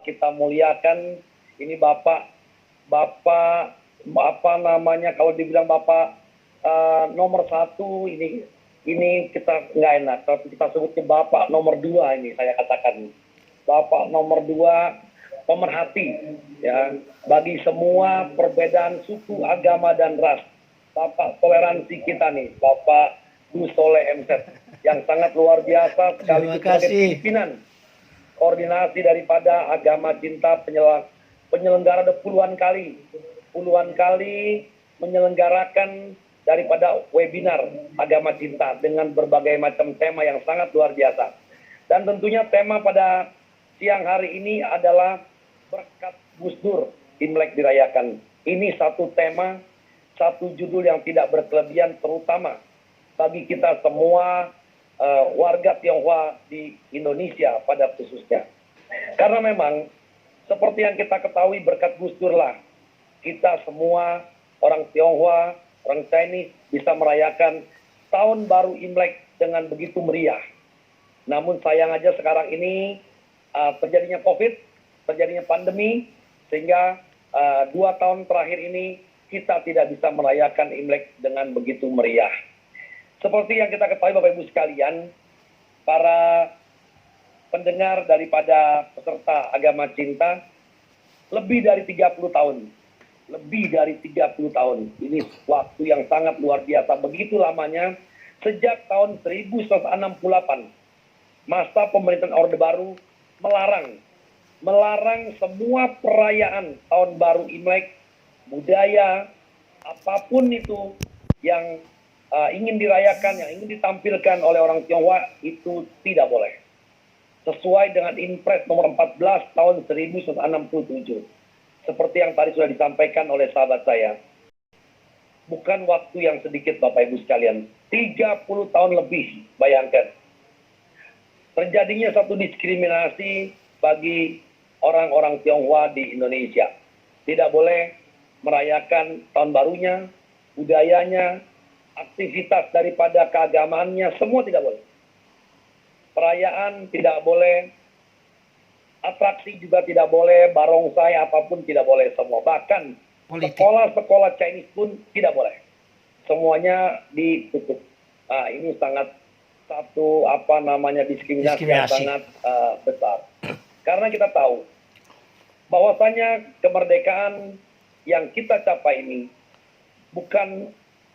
kita muliakan. Ini Bapak apa namanya, kalau dibilang Bapak nomor satu, ini kita nggak enak, tapi kita sebutnya Bapak nomor dua. Ini saya katakan Bapak nomor dua, pemerhati ya bagi semua perbedaan suku, agama dan ras. Bapak toleransi kita nih, Bapak Gus Soleh MC, yang sangat luar biasa sekaligus sebagai pimpinan koordinasi daripada Agama Cinta penyelenggara puluhan kali menyelenggarakan daripada webinar Agama Cinta dengan berbagai macam tema yang sangat luar biasa. Dan tentunya tema pada siang hari ini adalah berkat Gus Dur Imlek dirayakan. Ini satu tema, satu judul yang tidak berkelebihan, terutama bagi kita semua warga Tionghoa di Indonesia pada khususnya. Karena memang seperti yang kita ketahui, berkat Gus Dur lah kita semua orang Tionghoa, orang Chinese bisa merayakan tahun baru Imlek dengan begitu meriah. Namun sayang aja sekarang ini terjadinya COVID, terjadinya pandemi, sehingga 2 tahun terakhir ini kita tidak bisa merayakan Imlek dengan begitu meriah. Seperti yang kita ketahui Bapak Ibu sekalian, para pendengar daripada peserta Agama Cinta, lebih dari 30 tahun. Lebih dari 30 tahun. Ini waktu yang sangat luar biasa. Begitu lamanya, sejak tahun 1968, masa pemerintahan Orde Baru melarang semua perayaan tahun baru Imlek, budaya, apapun itu yang ingin dirayakan, yang ingin ditampilkan oleh orang Tionghoa, itu tidak boleh. Sesuai dengan Impres nomor 14 tahun 1967. Seperti yang tadi sudah disampaikan oleh sahabat saya. Bukan waktu yang sedikit Bapak Ibu sekalian. 30 tahun lebih, bayangkan. Terjadinya satu diskriminasi bagi orang-orang Tionghoa di Indonesia. Tidak boleh merayakan tahun barunya, budayanya, aktivitas daripada keagamaannya, semua tidak boleh. Perayaan tidak boleh, atraksi juga tidak boleh, barongsai apapun tidak boleh semua. Bahkan sekolah-sekolah Chinese pun tidak boleh. Semuanya ditutup. Nah, ini sangat satu diskriminasi yang sangat besar. Karena kita tahu bahwasanya kemerdekaan yang kita capai ini bukan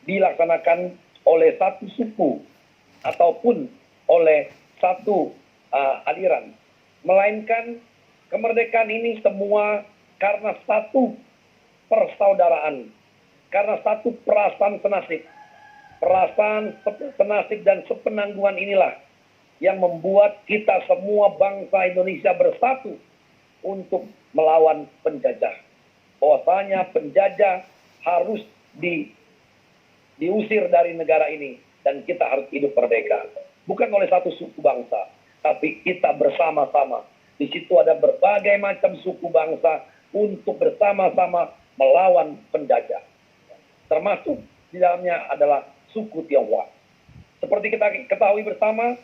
dilaksanakan oleh satu suku ataupun oleh satu aliran, melainkan kemerdekaan ini semua karena satu persaudaraan, karena satu perasaan senasib dan sepenanggungan inilah yang membuat kita semua bangsa Indonesia bersatu untuk melawan penjajah. Bahwasanya penjajah harus diusir dari negara ini dan kita harus hidup merdeka. Bukan oleh satu suku bangsa, tapi kita bersama-sama. Di situ ada berbagai macam suku bangsa untuk bersama-sama melawan penjajah. Termasuk di dalamnya adalah suku Tionghoa. Seperti kita ketahui bersama,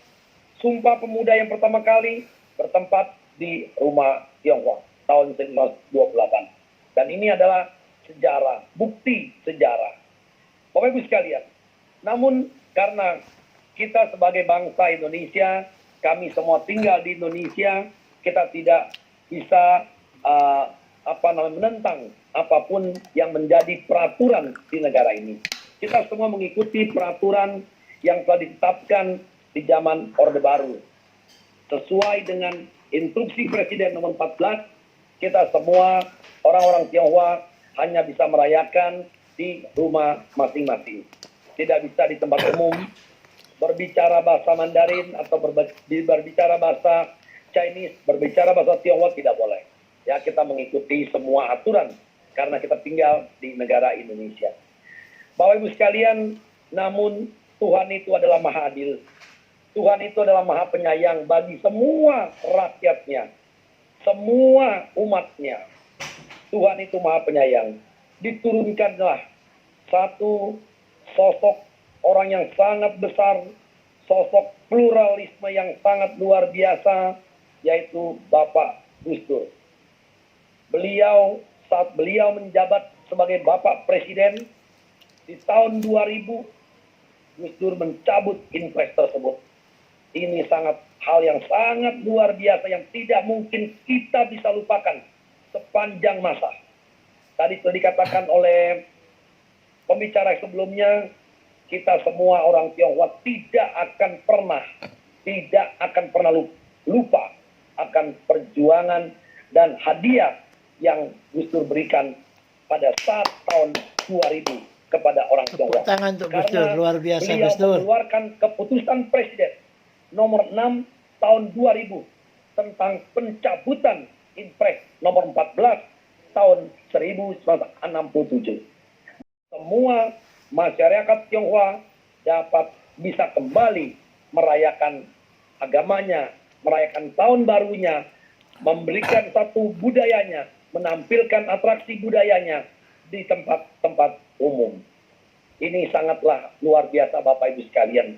Sumpah Pemuda yang pertama kali bertempat di rumah Tionghoa tahun 1928. Dan ini adalah sejarah, bukti sejarah. Bapak Ibu sekalian, namun karena kita sebagai bangsa Indonesia, kami semua tinggal di Indonesia, kita tidak bisa menentang apapun yang menjadi peraturan di negara ini. Kita semua mengikuti peraturan yang telah ditetapkan di zaman Orde Baru. Sesuai dengan instruksi Presiden nomor 14, kita semua orang-orang Tionghoa hanya bisa merayakan di rumah masing-masing. Tidak bisa di tempat umum, berbicara bahasa Mandarin atau berbicara bahasa Chinese, berbicara bahasa Tionghoa tidak boleh. Ya, kita mengikuti semua aturan karena kita tinggal di negara Indonesia. Bapak Ibu sekalian, namun Tuhan itu adalah Maha Adil. Tuhan itu adalah Maha Penyayang bagi semua rakyatnya, semua umatnya. Tuhan itu Maha Penyayang. Diturunkanlah satu sosok orang yang sangat besar, sosok pluralisme yang sangat luar biasa, yaitu Bapak Gus Dur. saat beliau menjabat sebagai Bapak Presiden di tahun 2000, Gus Dur mencabut Inpres tersebut. Ini hal yang sangat luar biasa yang tidak mungkin kita bisa lupakan sepanjang masa. Tadi telah dikatakan oleh pembicara sebelumnya, kita semua orang Tionghoa tidak akan pernah lupa akan perjuangan dan hadiah yang Gus Dur berikan pada saat tahun 2000 kepada orang Tionghoa. Tangan untuk Gus Dur, luar biasa Gus Dur. Beliau mengeluarkan keputusan Presiden nomor 6 tahun 2000 tentang pencabutan Inpres nomor 14 tahun 1967. Semua masyarakat Tionghoa dapat bisa kembali merayakan agamanya, merayakan tahun barunya, memberikan satu budayanya, menampilkan atraksi budayanya di tempat-tempat umum. Ini sangatlah luar biasa Bapak Ibu sekalian.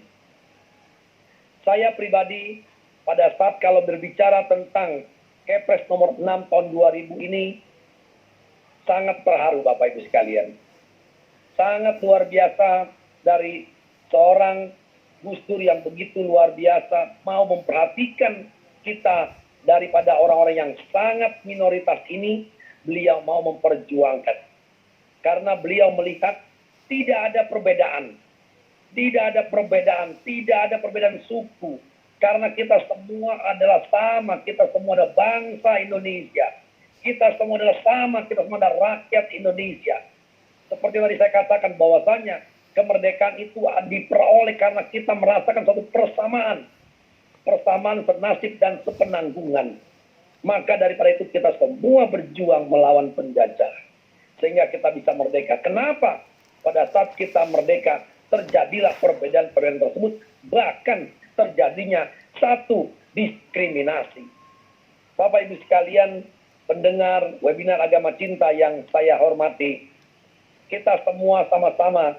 Saya pribadi pada saat kalau berbicara tentang Kepres nomor 6 tahun 2000 ini sangat terharu Bapak Ibu sekalian. Sangat luar biasa dari seorang Gus Dur yang begitu luar biasa mau memperhatikan kita daripada orang-orang yang sangat minoritas ini, beliau mau memperjuangkan. Karena beliau melihat tidak ada perbedaan. Tidak ada perbedaan suku. Karena kita semua adalah sama, kita semua adalah bangsa Indonesia. Kita semua adalah sama, kita semua adalah rakyat Indonesia. Seperti tadi saya katakan bahwasanya kemerdekaan itu diperoleh karena kita merasakan suatu persamaan senasib dan sepenanggungan. Maka daripada itu kita semua berjuang melawan penjajah. Sehingga kita bisa merdeka. Kenapa? Pada saat kita merdeka, terjadilah perbedaan-perbedaan tersebut, bahkan terjadinya satu diskriminasi. Bapak Ibu sekalian, pendengar webinar Agama Cinta yang saya hormati, kita semua sama-sama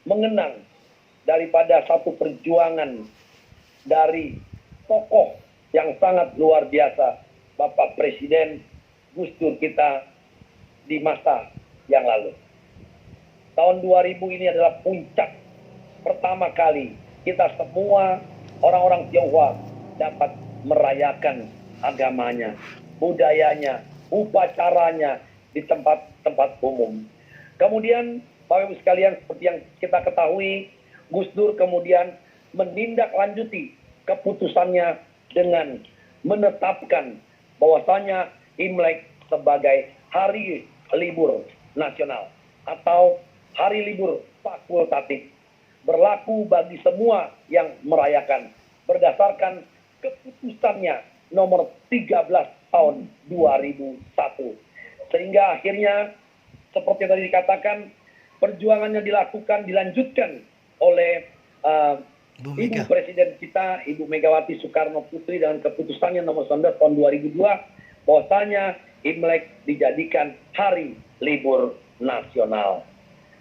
mengenang daripada satu perjuangan dari tokoh yang sangat luar biasa, Bapak Presiden Gus Dur kita di masa yang lalu. Tahun 2000 ini adalah puncak pertama kali kita semua orang-orang Tionghoa dapat merayakan agamanya, budayanya, upacaranya di tempat-tempat umum. Kemudian Bapak Ibu sekalian, seperti yang kita ketahui, Gus Dur kemudian menindaklanjuti keputusannya dengan menetapkan bahwasanya Imlek sebagai hari libur nasional atau hari libur fakultatif, berlaku bagi semua yang merayakan berdasarkan keputusannya nomor 13 tahun 2001. Sehingga akhirnya seperti yang tadi dikatakan, perjuangannya dilanjutkan oleh Ibu Presiden kita, Ibu Megawati Soekarno Putri dengan keputusannya nomor 19 tahun 2002 bahwasanya Imlek dijadikan hari libur nasional.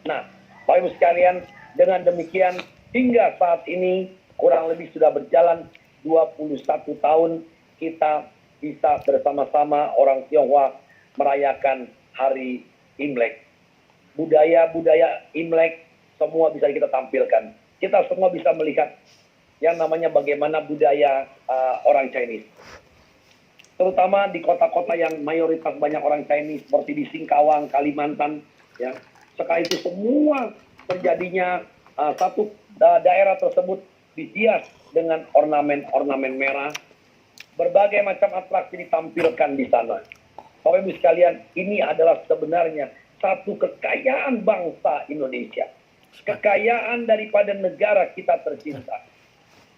Nah, Bapak Ibu sekalian, dengan demikian hingga saat ini kurang lebih sudah berjalan 21 tahun kita bisa bersama-sama orang Tionghoa merayakan hari Imlek. Budaya-budaya Imlek semua bisa kita tampilkan. Kita semua bisa melihat yang namanya bagaimana budaya orang Chinese. Terutama di kota-kota yang mayoritas banyak orang Chinese seperti di Singkawang, Kalimantan, ya. Sekarang itu semua terjadinya satu daerah tersebut dihias dengan ornamen-ornamen merah. Berbagai macam atraksi ditampilkan di sana. Bapak Ibu sekalian, ini adalah sebenarnya satu kekayaan bangsa Indonesia. Kekayaan daripada negara kita tercinta.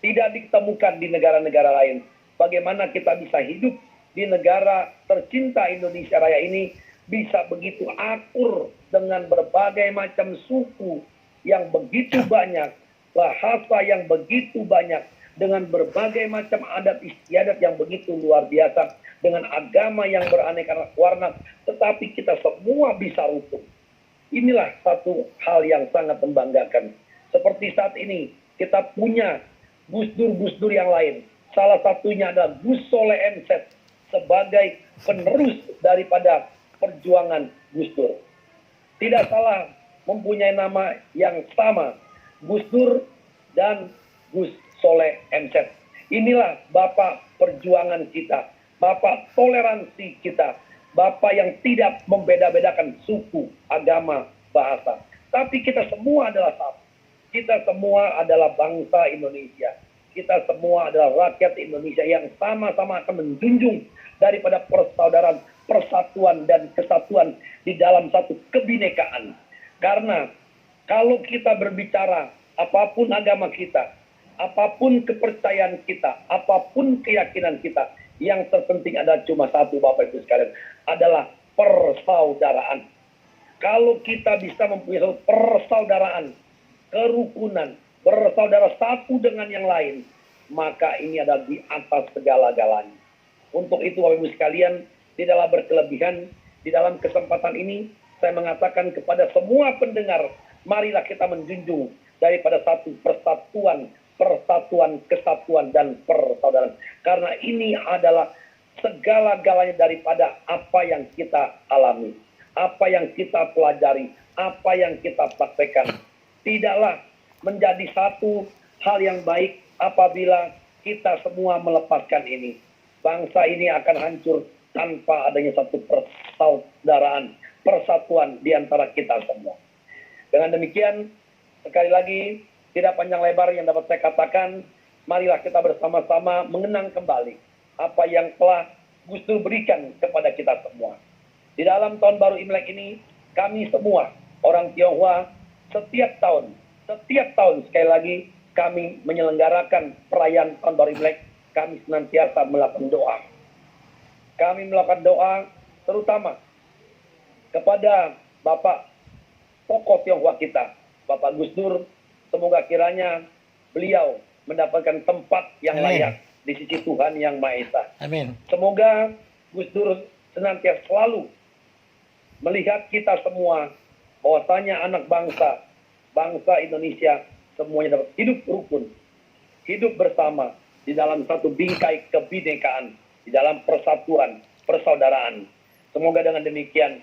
Tidak ditemukan di negara-negara lain. Bagaimana kita bisa hidup di negara tercinta Indonesia Raya ini bisa begitu akur dengan berbagai macam suku yang begitu banyak, bahasa yang begitu banyak, dengan berbagai macam adat istiadat yang begitu luar biasa, dengan agama yang beraneka warna, tetapi kita semua bisa rukun. Inilah satu hal yang sangat membanggakan. Seperti saat ini kita punya Gus Dur yang lain. Salah satunya adalah Gus Soleh Enset sebagai penerus daripada perjuangan Gus Dur. Tidak salah mempunyai nama yang sama, Gus Dur dan Gus Soleh MZ. Inilah bapak perjuangan kita, bapak toleransi kita, bapak yang tidak membeda-bedakan suku, agama, bahasa. Tapi kita semua adalah satu. Kita semua adalah bangsa Indonesia. Kita semua adalah rakyat Indonesia yang sama-sama akan menjunjung daripada persaudaraan, persatuan, dan kesatuan di dalam satu kebinekaan. Karena kalau kita berbicara apapun agama kita, apapun kepercayaan kita, apapun keyakinan kita, yang terpenting adalah cuma satu, Bapak Ibu sekalian, adalah persaudaraan. Kalau kita bisa mempunyai satu persaudaraan, kerukunan, bersaudara satu dengan yang lain, maka ini adalah di atas segala-galanya. Untuk itu Bapak Ibu sekalian, tidaklah berkelebihan. Di dalam kesempatan ini saya mengatakan kepada semua pendengar, marilah kita menjunjung daripada satu persatuan, kesatuan, dan persaudaraan. Karena ini adalah segala-galanya daripada apa yang kita alami, apa yang kita pelajari, apa yang kita praktekkan. Tidaklah menjadi satu hal yang baik apabila kita semua melepaskan ini. Bangsa ini akan hancur tanpa adanya satu persaudaraan, persatuan di antara kita semua. Dengan demikian, sekali lagi, tidak panjang lebar yang dapat saya katakan, marilah kita bersama-sama mengenang kembali apa yang telah Gus Dur berikan kepada kita semua. Di dalam tahun baru Imlek ini, kami semua, orang Tionghoa, setiap tahun sekali lagi, kami menyelenggarakan perayaan tahun baru Imlek, kami senantiasa melakukan doa. Kami melakukan doa terutama kepada Bapak tokoh Tionghoa kita, Bapak Gus Dur, semoga kiranya beliau mendapatkan tempat yang layak di sisi Tuhan Yang Maha Esa. Amin. Semoga Gus Dur senantiasa selalu melihat kita semua bahwasanya anak bangsa Indonesia semuanya dapat hidup rukun, hidup bersama di dalam satu bingkai kebinekaan, di dalam persatuan, persaudaraan. Semoga dengan demikian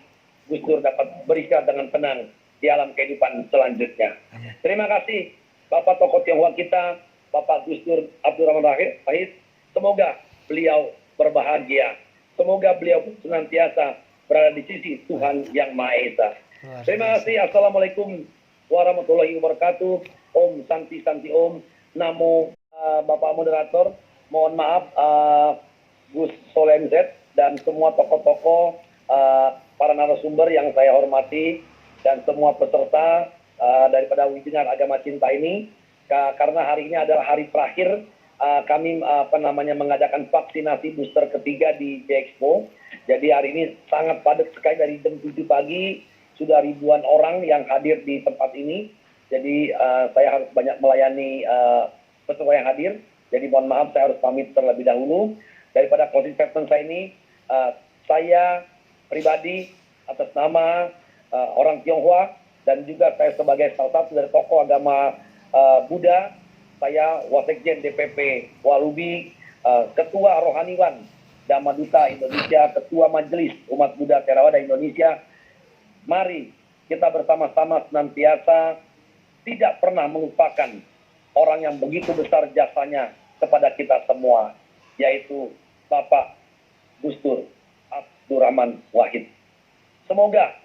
Gus Dur dapat beristirahat dengan tenang di alam kehidupan selanjutnya. Terima kasih Bapak tokoh Tionghoa kita, Bapak Gus Dur Abdurrahman Wahid. Semoga beliau berbahagia. Semoga beliau senantiasa berada di sisi Tuhan Yang Maha Esa. Terima kasih. Assalamualaikum warahmatullahi wabarakatuh. Om Santi Santi Om. Namo Bapak Moderator. Mohon maaf Gus Soleh MZ dan semua tokoh-tokoh, para narasumber yang saya hormati, dan semua peserta daripada webinar Agama Cinta ini. Karena hari ini adalah hari terakhir kami mengadakan vaksinasi booster ketiga di J-Expo. Jadi hari ini sangat padat sekali, dari jam 7 pagi sudah ribuan orang yang hadir di tempat ini. Jadi saya harus banyak melayani peserta yang hadir. Jadi mohon maaf, saya harus pamit terlebih dahulu. Daripada closing statement saya ini, saya pribadi atas nama orang Tionghoa, dan juga saya sebagai salah satu dari tokoh agama Buddha, saya Wasekjen DPP Walubi, Ketua Rohaniwan Dhamma Duta Indonesia, Ketua Majelis Umat Buddha Theravada Indonesia. Mari kita bersama-sama senantiasa tidak pernah melupakan orang yang begitu besar jasanya kepada kita semua, yaitu Bapak Gus Dur Abdurrahman Wahid. Semoga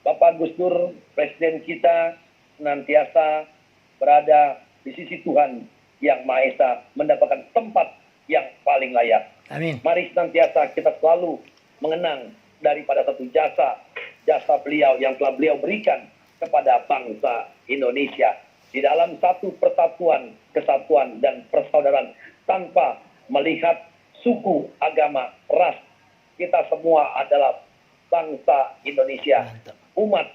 Bapak Gus Dur, Presiden kita, senantiasa berada di sisi Tuhan Yang Maha Esa, mendapatkan tempat yang paling layak. Amin. Mari senantiasa kita selalu mengenang daripada satu jasa beliau yang telah beliau berikan kepada bangsa Indonesia di dalam satu persatuan, kesatuan, dan persaudaraan tanpa melihat suku, agama, ras. Kita semua adalah bangsa Indonesia, umat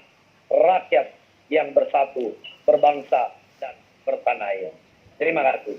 rakyat yang bersatu, berbangsa, dan bertanah air. Terima kasih.